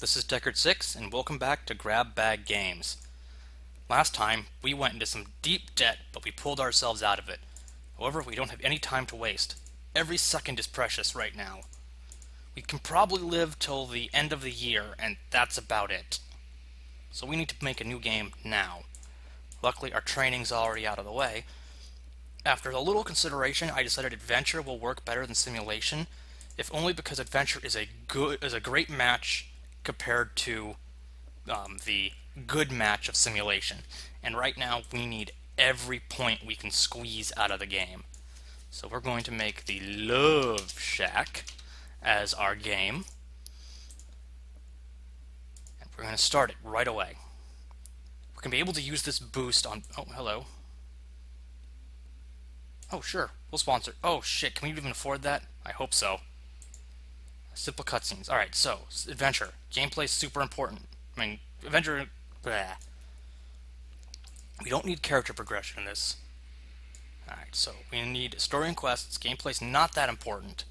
this is Deckard6 and welcome back to Grab Bag Games. Last time, we went into some deep debt, but we pulled ourselves out of it. However, we don't have any time to waste. Every second is precious right now. We can probably live till the end of the year, and that's about it. So we need to make a new game now. Luckily, our training's already out of the way. After a little consideration, I decided adventure will work better than simulation, if only because adventure is a great match compared to the good match of simulation. And right now, we need every point we can squeeze out of the game. So we're going to make the Love Shack as our game. And we're going to start it right away. We're going to be able to use this boost on... Oh, hello. Oh, sure. We'll sponsor. Oh, shit. Can we even afford that? I hope so. Simple cutscenes. Alright, so, adventure. Gameplay is super important. I mean, adventure... Blah. We don't need character progression in this. Alright, so we need story and quests. Gameplay's not that important.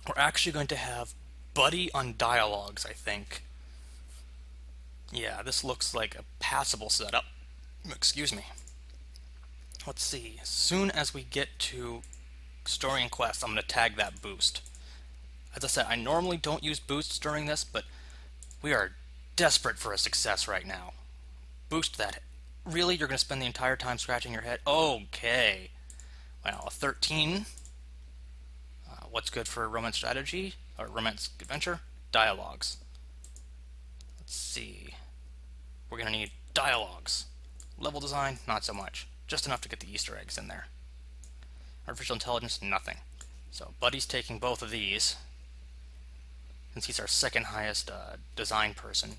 We're actually going to have buddy on dialogues, I think. Yeah, this looks like a passable setup. Excuse me. Let's see. As soon as we get to story and quests, I'm going to tag that boost. As I said, I normally don't use boosts during this, but we are desperate for a success right now. Boost that. Really? You're going to spend the entire time scratching your head? Okay. Well, a 13. What's good for romance strategy? Or romance adventure? Dialogues. Let's see. We're going to need dialogues. Level design? Not so much. Just enough to get the Easter eggs in there. Artificial intelligence? Nothing. So, Buddy's taking both of these, since he's our second highest design person.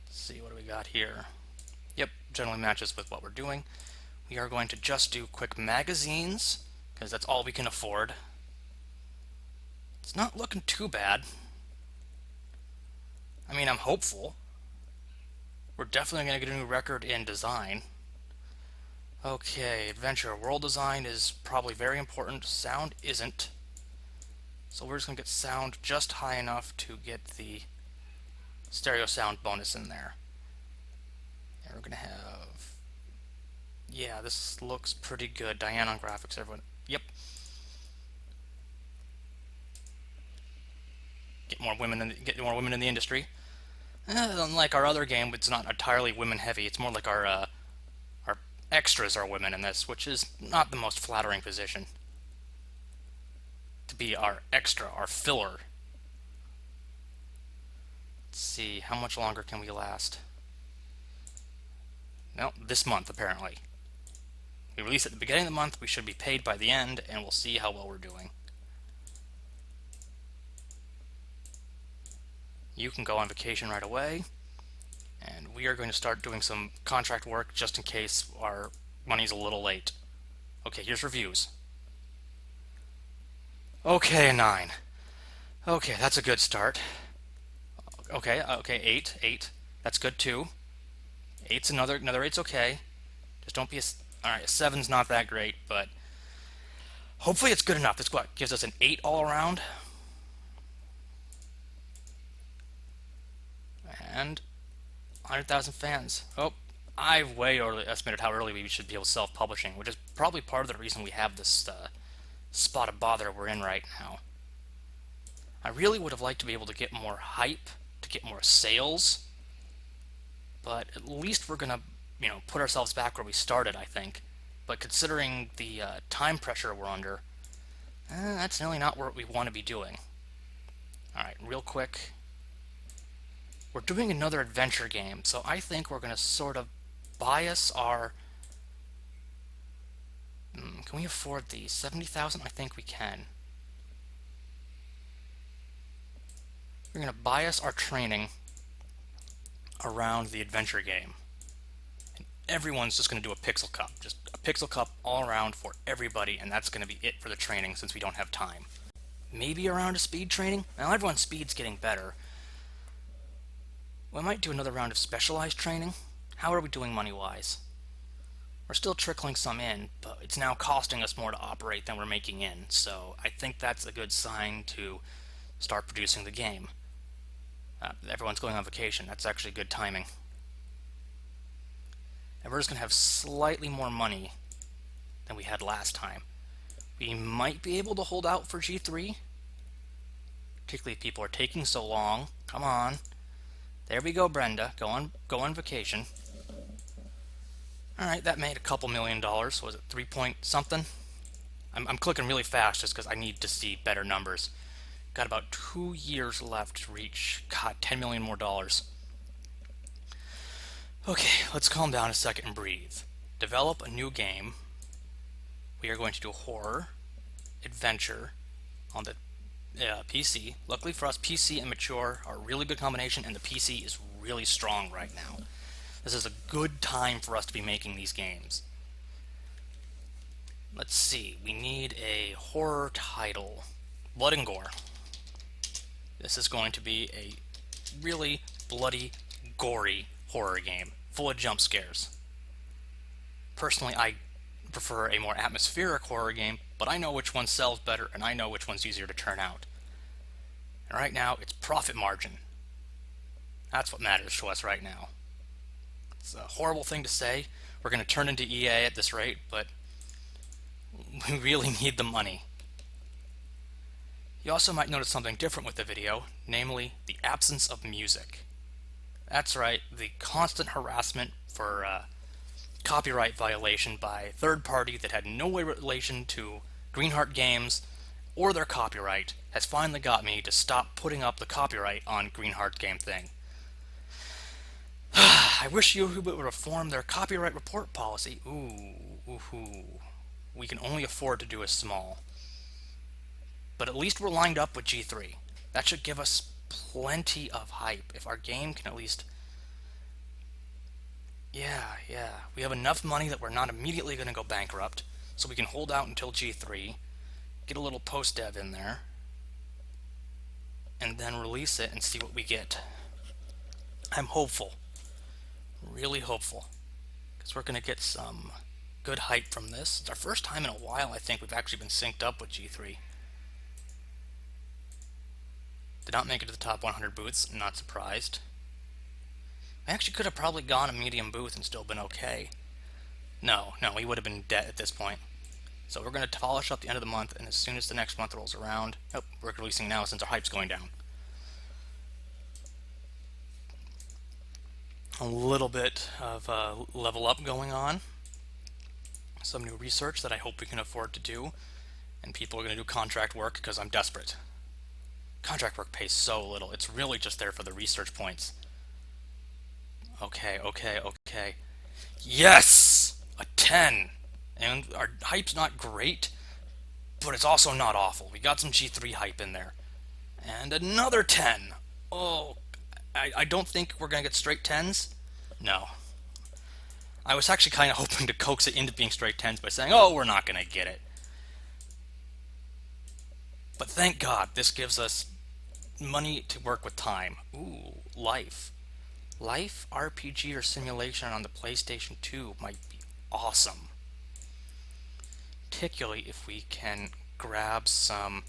Let's see, what do we got here? Yep, generally matches with what we're doing. We are going to just do quick magazines, because that's all we can afford. It's not looking too bad. I mean, I'm hopeful. We're definitely going to get a new record in design. Okay, adventure. World design is probably very important. Sound isn't. So we're just going to get sound just high enough to get the stereo sound bonus in there. And we're going to have... Yeah, this looks pretty good. Diane on graphics, everyone. Yep. Get more women in the industry. Unlike our other game, it's not entirely women heavy. It's more like our extras are women in this, which is not the most flattering position. To be our extra, our filler. Let's see, how much longer can we last? No, this month apparently. We release at the beginning of the month, we should be paid by the end, and we'll see how well we're doing. You can go on vacation right away, and we are going to start doing some contract work just in case our money's a little late. Okay, here's reviews. Okay, a 9. Okay, that's a good start. Okay, 8. That's good too. 8's another 8's okay. Just don't be a... Alright, a 7's not that great, but hopefully it's good enough. This gives us an 8 all around. And 100,000 fans. Oh, I've way estimated how early we should be able to self-publishing, which is probably part of the reason we have this spot of bother we're in right now. I really would have liked to be able to get more hype, to get more sales, but at least we're gonna, put ourselves back where we started, I think. But considering the time pressure we're under, that's really not what we want to be doing. Alright, real quick. We're doing another adventure game, so I think we're going to sort of bias our... Can we afford these? 70,000? I think we can. We're going to bias our training around the adventure game. And everyone's just going to do a Pixel Cup. Just a Pixel Cup all around for everybody, and that's going to be it for the training since we don't have time. Maybe a round of speed training? Now everyone's speed's getting better. We might do another round of specialized training. How are we doing money-wise? We're still trickling some in, but it's now costing us more to operate than we're making in. So I think that's a good sign to start producing the game. Everyone's going on vacation. That's actually good timing. And we're just going to have slightly more money than we had last time. We might be able to hold out for G3, particularly if people are taking so long. Come on. There we go, Brenda. Go on vacation. Alright, that made a couple $1,000,000. Was it 3 point something? I'm clicking really fast just because I need to see better numbers. Got about 2 years left to reach, God, $10 million more dollars. Okay, let's calm down a second and breathe. Develop a new game. We are going to do horror, adventure on the PC. Luckily for us, PC and mature are a really good combination, and the PC is really strong right now. This is a good time for us to be making these games. Let's see, we need a horror title. Blood and gore. This is going to be a really bloody, gory horror game, full of jump scares. Personally, I prefer a more atmospheric horror game, but I know which one sells better, and I know which one's easier to turn out. And right now, it's profit margin. That's what matters to us right now. It's a horrible thing to say. We're going to turn into EA at this rate, but we really need the money. You also might notice something different with the video, namely the absence of music. That's right, the constant harassment for copyright violation by a third party that had no relation to Greenheart Games or their copyright has finally got me to stop putting up the copyright on Greenheart Game thing. I wish YouTube would reform their copyright report policy. Ooh. We can only afford to do a small. But at least we're lined up with G3. That should give us plenty of hype. If our game can at least... Yeah. We have enough money that we're not immediately going to go bankrupt, so we can hold out until G3, get a little post-dev in there, and then release it and see what we get. I'm hopeful. Really hopeful. Because we're going to get some good hype from this. It's our first time in a while, I think, we've actually been synced up with G3. Did not make it to the top 100 booths, not surprised. I actually could have probably gone a medium booth and still been okay. No, we would have been dead at this point. So we're going to polish up the end of the month, and as soon as the next month rolls around... Oh, we're releasing now since our hype's going down. A little bit of level up going on. Some new research that I hope we can afford to do. And people are going to do contract work because I'm desperate. Contract work pays so little. It's really just there for the research points. Okay. Yes! A 10! And our hype's not great, but it's also not awful. We got some G3 hype in there. And another 10! Oh, I don't think we're going to get straight 10s. No. I was actually kind of hoping to coax it into being straight 10s by saying, oh, we're not going to get it. But thank God, this gives us money to work with time. Ooh, life. Life, RPG, or simulation on the PlayStation 2 might be awesome. Particularly if we can grab some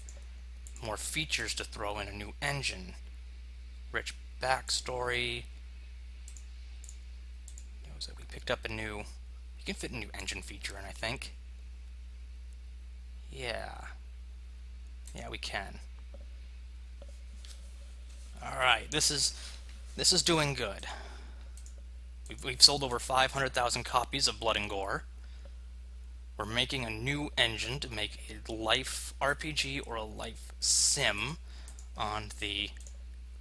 more features to throw in a new engine. Rich backstory. We picked up a new... You can fit a new engine feature in, I think. Yeah, we can. Alright, this is doing good. We've sold over 500,000 copies of Blood and Gore. We're making a new engine to make a life RPG or a life sim on the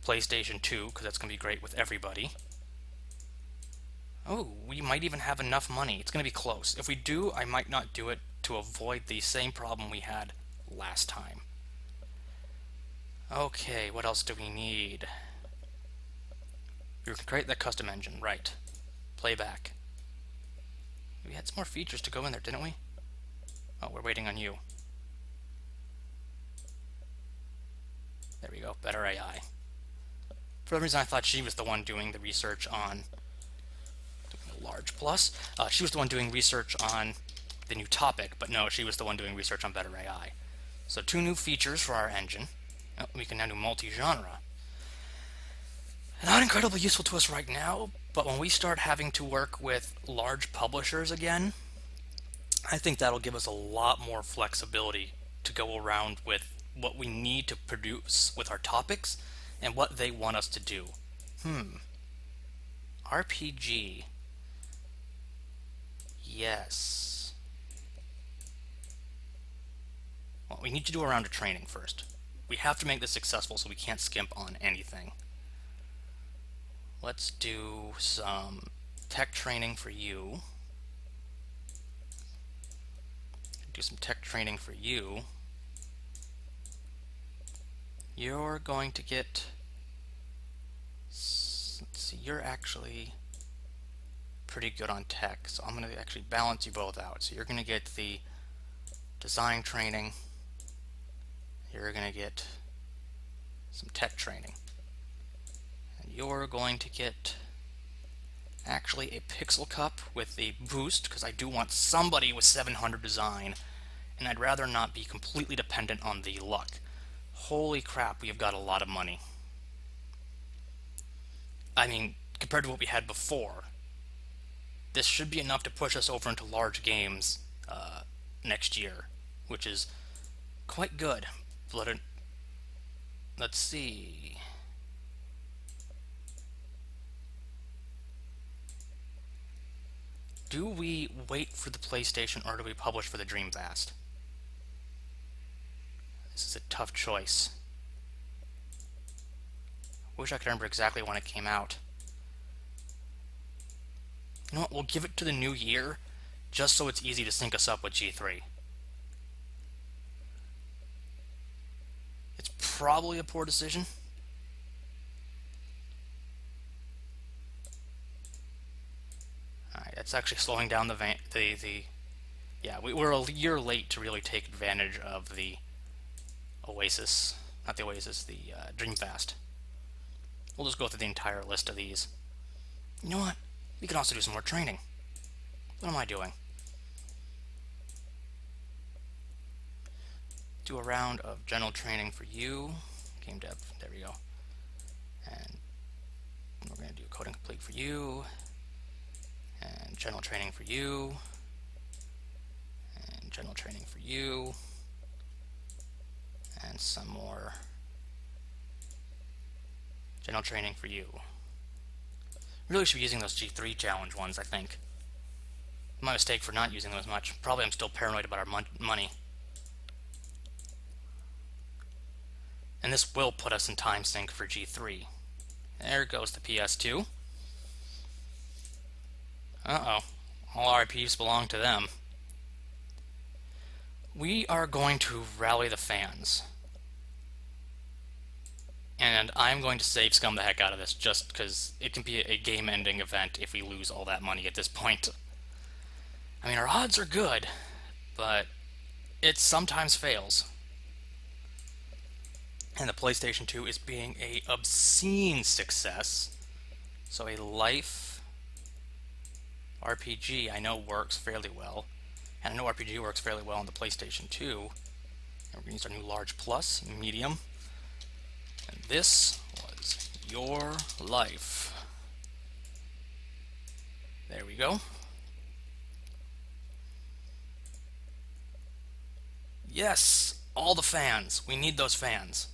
PlayStation 2, because that's going to be great with everybody. Oh, we might even have enough money. It's going to be close. If we do, I might not do it to avoid the same problem we had last time. Okay, what else do we need? We can create that custom engine, right. Playback. We had some more features to go in there, didn't we? Oh, we're waiting on you. There we go, better AI. For some reason I thought she was the one doing the research on large plus. She was the one doing research on the new topic, but no, she was the one doing research on better AI. So 2 new features for our engine. We can now do multi-genre. Not incredibly useful to us right now, but when we start having to work with large publishers again, I think that'll give us a lot more flexibility to go around with what we need to produce with our topics and what they want us to do. RPG. Yes. Well, we need to do a round of training first. We have to make this successful, so we can't skimp on anything. Let's do some tech training for you. Do some tech training for you. You're going to get... Let's see, you're actually pretty good on tech, so I'm going to actually balance you both out. So you're going to get the design training. You're going to get some tech training. And you're going to get actually a pixel cup with a boost, because I do want somebody with 700 design, and I'd rather not be completely dependent on the luck. Holy crap, we have got a lot of money. I mean, compared to what we had before, this should be enough to push us over into large games next year, which is quite good. Let's see. Do we wait for the PlayStation or do we publish for the Dreamcast? This is a tough choice. Wish I could remember exactly when it came out. You know what, we'll give it to the new year, just so it's easy to sync us up with G3. It's probably a poor decision. Alright, that's actually slowing down yeah, we're a year late to really take advantage of the Oasis, not the Oasis, the Dreamfast. We'll just go through the entire list of these. You know what? We can also do some more training. What am I doing? Do a round of general training for you. Game dev, there we go. And we're going to do coding complete for you. And general training for you. And general training for you. And some more general training for you. Really should be using those G3 challenge ones, I think. My mistake for not using them as much. Probably I'm still paranoid about our money. And this will put us in time sync for G3. There goes the PS2. Uh-oh. All RPs belong to them. We are going to rally the fans. And I'm going to save scum the heck out of this, just because it can be a game-ending event if we lose all that money at this point. I mean, our odds are good, but it sometimes fails. And the PlayStation 2 is being a obscene success. So a life RPG I know works fairly well. And I know RPG works fairly well on the PlayStation 2. And we're going to use our new large plus, medium. And this was your life. There we go. Yes, all the fans. We need those fans.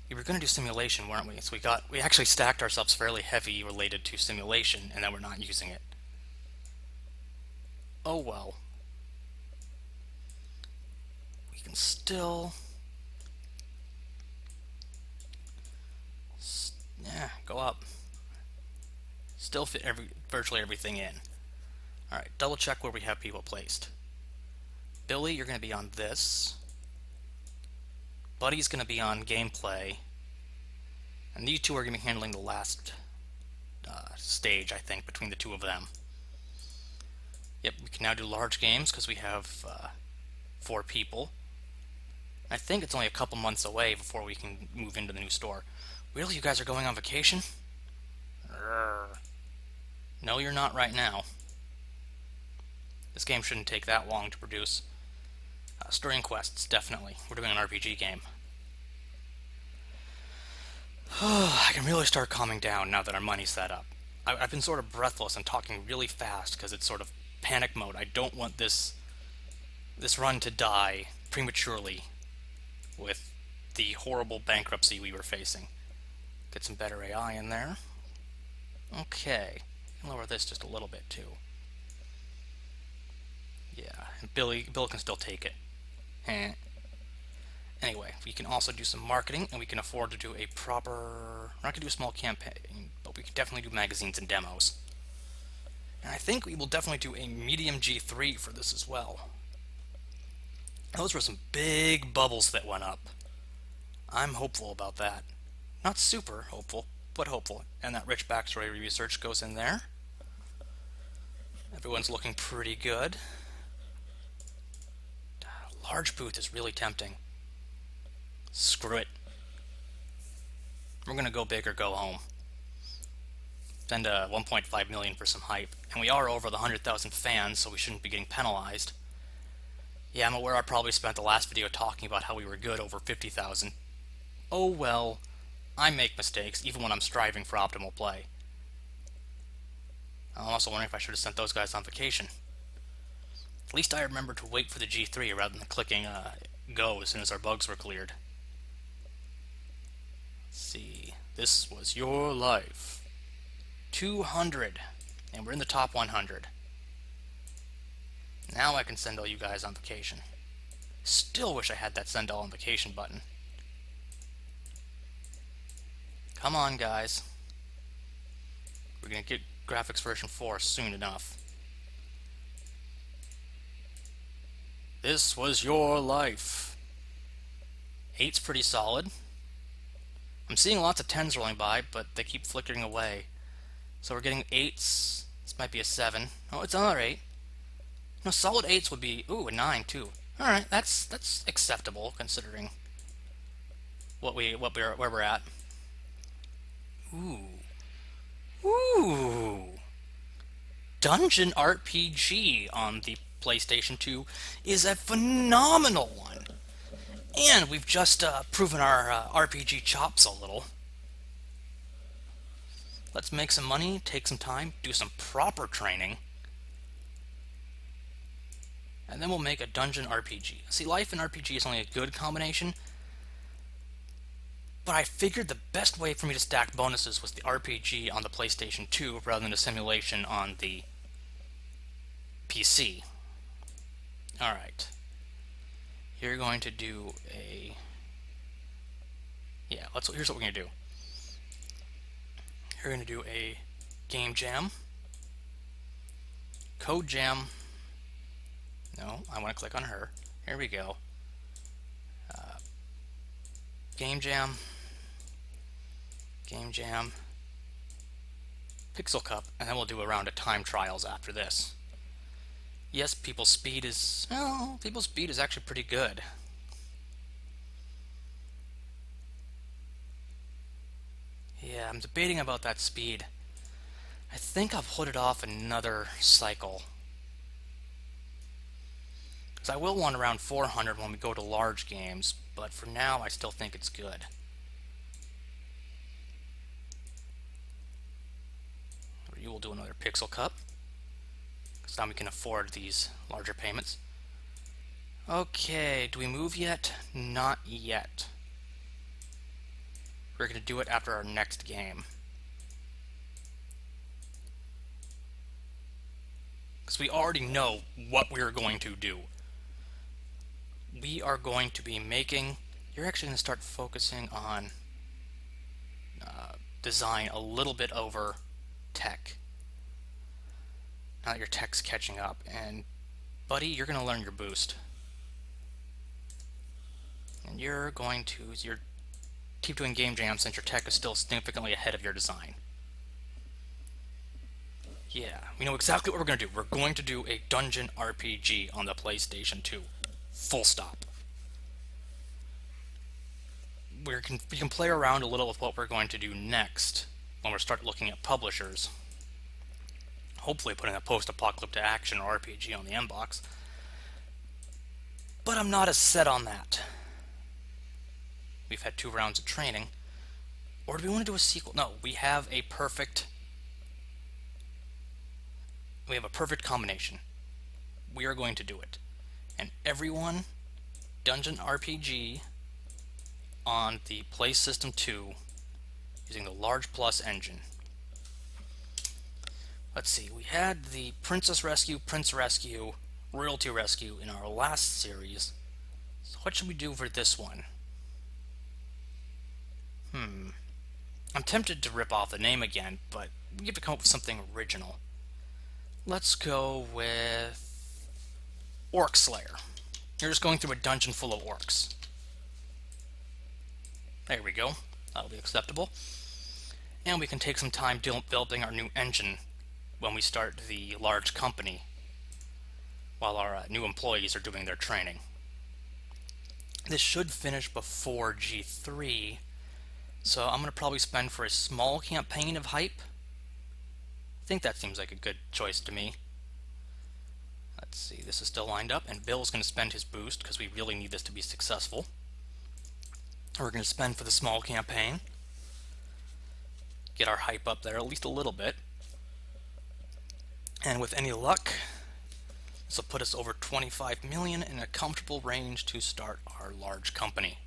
We were going to do simulation, weren't we? So we actually stacked ourselves fairly heavy related to simulation, and then we're not using it. Oh well. We can still... Yeah, go up. Still fit virtually everything in. Alright, double check where we have people placed. Billy, you're going to be on this. Buddy's going to be on gameplay. And these two are going to be handling the last stage, I think, between the two of them. Yep, we can now do large games because we have 4 people. I think it's only a couple months away before we can move into the new store. Really? You guys are going on vacation? No, you're not right now. This game shouldn't take that long to produce. Story and quests, definitely. We're doing an RPG game. I can really start calming down now that our money's set up. I've been sort of breathless and talking really fast because it's sort of panic mode. I don't want this run to die prematurely with the horrible bankruptcy we were facing. Get some better AI in there. Okay. Lower this just a little bit too. Yeah, and Bill can still take it. Anyway, we can also do some marketing, and we can afford to do a proper... We're not going to do a small campaign, but we can definitely do magazines and demos. And I think we will definitely do a medium G3 for this as well. Those were some big bubbles that went up. I'm hopeful about that. Not super hopeful, but hopeful. And that rich backstory research goes in there. Everyone's looking pretty good. Large booth is really tempting. Screw it. We're gonna go big or go home. Spend 1.5 million for some hype, and we are over the 100,000 fans, so we shouldn't be getting penalized. Yeah, I'm aware I probably spent the last video talking about how we were good over 50,000. Oh well, I make mistakes even when I'm striving for optimal play. I'm also wondering if I should have sent those guys on vacation. At least I remember to wait for the G3 rather than clicking go as soon as our bugs were cleared. Let's see. This was your life. 200. And we're in the top 100. Now I can send all you guys on vacation. Still wish I had that send all on vacation button. Come on, guys. We're gonna get graphics version 4 soon enough. This was your life. 8's pretty solid. I'm seeing lots of 10s rolling by, but they keep flickering away. So we're getting 8s. This might be a 7. Oh, it's another 8. No, solid 8s would be... Ooh, a 9 too. Alright, that's acceptable considering where we're at. Ooh. Dungeon RPG on the PlayStation 2 is a phenomenal one. And we've just proven our RPG chops a little. Let's make some money, take some time, do some proper training, and then we'll make a dungeon RPG. See, life and RPG is only a good combination, but I figured the best way for me to stack bonuses was the RPG on the PlayStation 2 rather than a simulation on the PC. Alright. You're going to do a... Yeah, here's what we're going to do. You're going to do a game jam. Code jam. No, I want to click on her. Here we go. Game jam. Game jam. Pixel Cup, and then we'll do a round of time trials after this. Yes, people's speed is... Well, people's speed is actually pretty good. Yeah, I'm debating about that speed. I think I'll put it off another cycle. Because I will want around 400 when we go to large games, but for now I still think it's good. You will do another Pixel Cup. Because now we can afford these larger payments. Okay, do we move yet? Not yet. We're going to do it after our next game. Because we already know what we're going to do. We are going to be making... You're actually going to start focusing on design a little bit over tech. Now that your tech's catching up. And, buddy, you're going to learn your boost. And you're going to... keep doing game jams since your tech is still significantly ahead of your design. Yeah, we know exactly what we're going to do. We're going to do a dungeon RPG on the PlayStation 2. Full stop. We can play around a little with what we're going to do next when we start looking at publishers, hopefully putting a post-apocalyptic action or RPG on the inbox. But I'm not as set on that. We've had 2 rounds of training. Or do we want to do a sequel? No, we have a perfect combination. We are going to do it. And everyone, Dungeon RPG on the Play System 2 using the Large Plus engine. Let's see, we had the Princess Rescue, Prince Rescue, Royalty Rescue in our last series. So what should we do for this one? I'm tempted to rip off the name again, but we have to come up with something original. Let's go with Orc Slayer. You're just going through a dungeon full of orcs. There we go. That'll be acceptable. And we can take some time developing our new engine when we start the large company while our new employees are doing their training. This should finish before G3, so I'm going to probably spend for a small campaign of hype. I think that seems like a good choice to me. Let's see, this is still lined up, and Bill's going to spend his boost because we really need this to be successful. We're going to spend for the small campaign. Get our hype up there at least a little bit. And with any luck, this will put us over 25 million in a comfortable range to start our large company.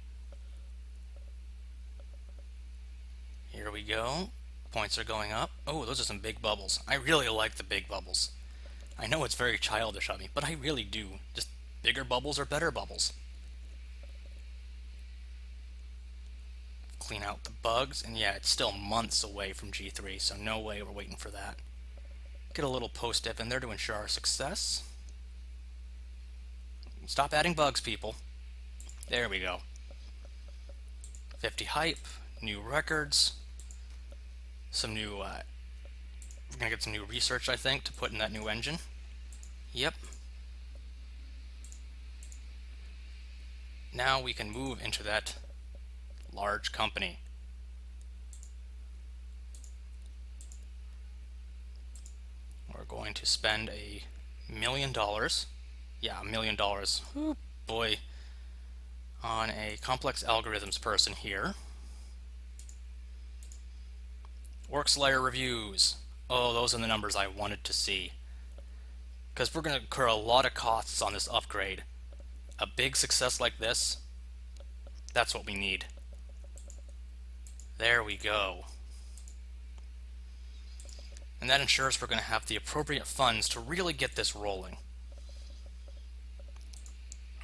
Here we go. Points are going up. Oh, those are some big bubbles. I really like the big bubbles. I know it's very childish of me, but I really do. Just bigger bubbles are better bubbles. Clean out the bugs, and yeah, it's still months away from G3, so no way we're waiting for that. Get a little post-diff in there to ensure our success. Stop adding bugs, people. There we go. 50 hype, new records, some new, we're gonna get some new research, I think, to put in that new engine. Yep. Now we can move into that large company. We're going to spend $1 million. Yeah, $1 million. Ooh, boy. On a complex algorithms person here. Orc Slayer reviews. Oh, those are the numbers I wanted to see. Because we're going to incur a lot of costs on this upgrade. A big success like this, that's what we need. There we go. And that ensures we're going to have the appropriate funds to really get this rolling.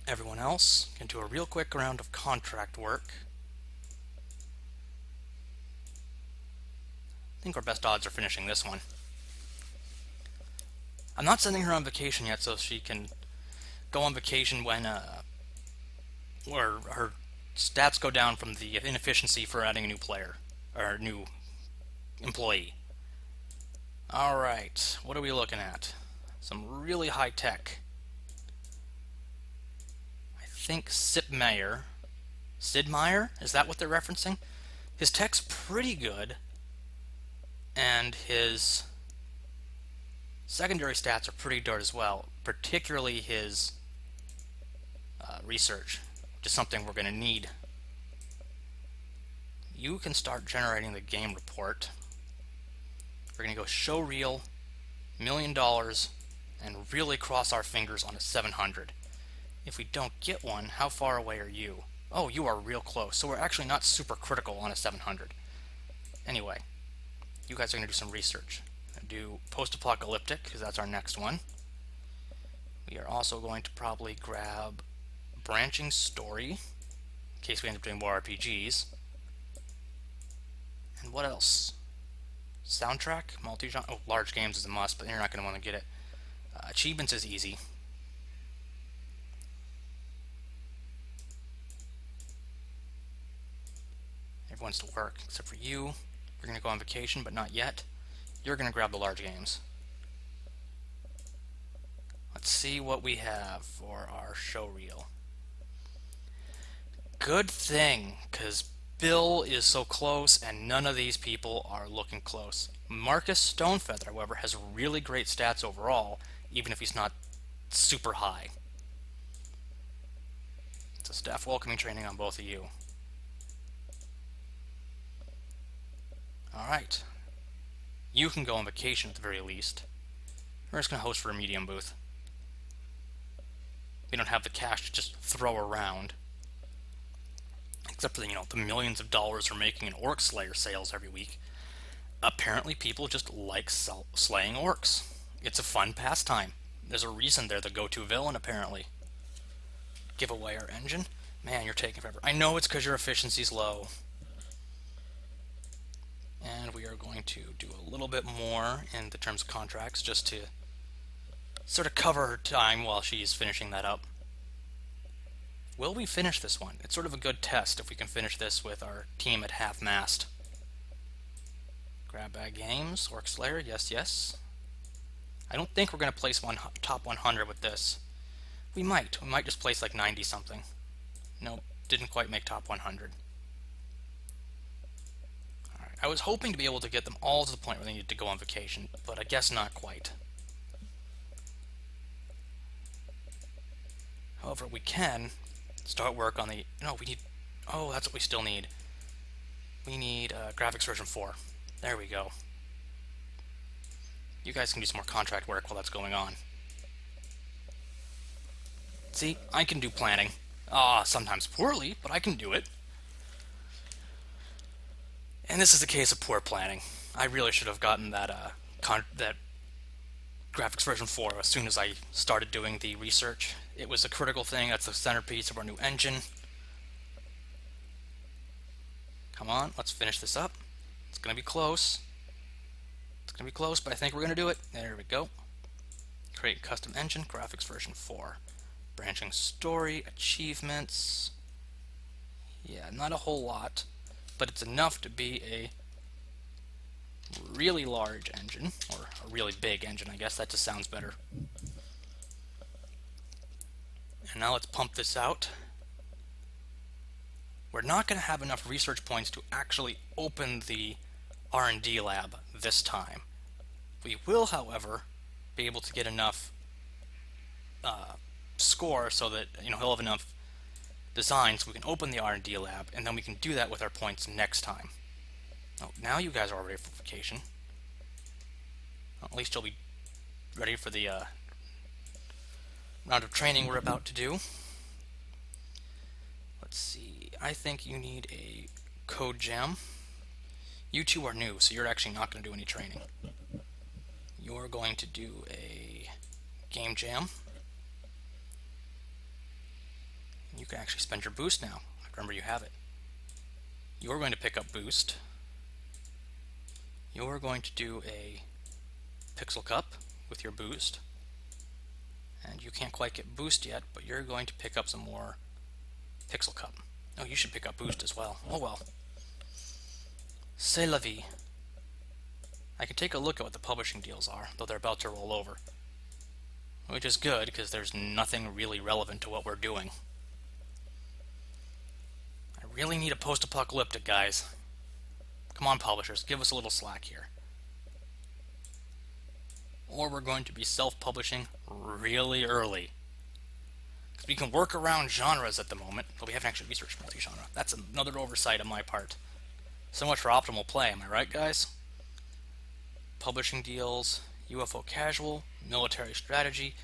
Everyone else can do a real quick round of contract work. I think our best odds are finishing this one. I'm not sending her on vacation yet, so she can go on vacation when where her stats go down from the inefficiency for adding a new player or new employee. Alright, what are we looking at? Some really high tech. I think Sid Meier, is that what they're referencing? His tech's pretty good, and his secondary stats are pretty good as well, particularly his research, which is something we're going to need. You can start generating the game report. We're going to go show reel, $1 million, and really cross our fingers on a 700. If we don't get one, how far away are you? Oh, you are real close, so we're actually not super critical on a 700. Anyway, you guys are going to do some research. Do post-apocalyptic, because that's our next one. We are also going to probably grab branching story, in case we end up doing more RPGs. And what else? Soundtrack, multi-genre. Oh, large games is a must, but you're not going to want to get it. Achievements is easy. Everyone's to work, except for you. You're going to go on vacation, but not yet. You're going to grab the large games. Let's see what we have for our show reel. Good thing, because Bill is so close, and none of these people are looking close. Marcus Stonefeather, however, has really great stats overall, even if he's not super high. It's a staff welcoming training on both of you. Alright. You can go on vacation at the very least. We're just going to host for a medium booth. We don't have the cash to just throw around. Except for the millions of dollars we're making in Orc Slayer sales every week. Apparently people just like slaying orcs. It's a fun pastime. There's a reason they're the go-to villain, apparently. Give away our engine? Man, you're taking forever. I know it's because your efficiency's low. And we are going to do a little bit more in the terms of contracts just to sort of cover her time while she's finishing that up. Will we finish this one? It's sort of a good test if we can finish this with our team at half-mast. Grab bag games, Orc Slayer, yes, yes. I don't think we're going to place top 100 with this. We might just place like 90 something. Nope, didn't quite make top 100. Alright, I was hoping to be able to get them all to the point where they needed to go on vacation, but I guess not quite. However, we can start work on the... No, we need... Oh, that's what we still need. We need graphics version 4. There we go. You guys can do some more contract work while that's going on. See, I can do planning. Sometimes poorly, but I can do it. And this is a case of poor planning. I really should have gotten that that graphics version 4 as soon as I started doing the research. It was a critical thing. That's the centerpiece of our new engine. Come on, let's finish this up. It's going to be close. It's going to be close, but I think we're going to do it. There we go. Create custom engine, graphics version 4. Branching story, achievements. Yeah, not a whole lot, but it's enough to be a really large engine, or a really big engine, I guess. That just sounds better. And now let's pump this out. We're not going to have enough research points to actually open the R&D lab this time. We will, however, be able to get enough score so that he'll have enough design so we can open the R&D lab, and then we can do that with our points next time. Oh, now you guys are all ready for vacation. Well, at least you'll be ready for the round of training we're about to do. Let's see. I think you need a code jam. You two are new, so you're actually not going to do any training. You're going to do a game jam. You can actually spend your boost now. Remember, you have it. You're going to pick up boost. You're going to do a pixel cup with your boost. And you can't quite get boost yet, but you're going to pick up some more pixel cup. Oh, you should pick up boost as well. Oh well. C'est la vie. I can take a look at what the publishing deals are, though they're about to roll over. Which is good, because there's nothing really relevant to what we're doing. I really need a post-apocalyptic, guys. Come on, publishers, give us a little slack here. Or we're going to be self-publishing really early. Because we can work around genres at the moment, but we haven't actually researched multi-genre. That's another oversight on my part. So much for optimal play, am I right, guys? Publishing deals, UFO casual, military strategy,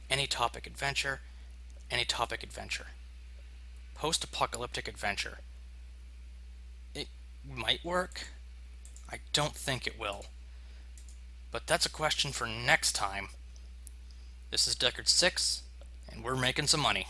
any topic adventure, any topic adventure. Post-apocalyptic adventure. It might work. I don't think it will. But that's a question for next time. This is Deckard 6, and we're making some money.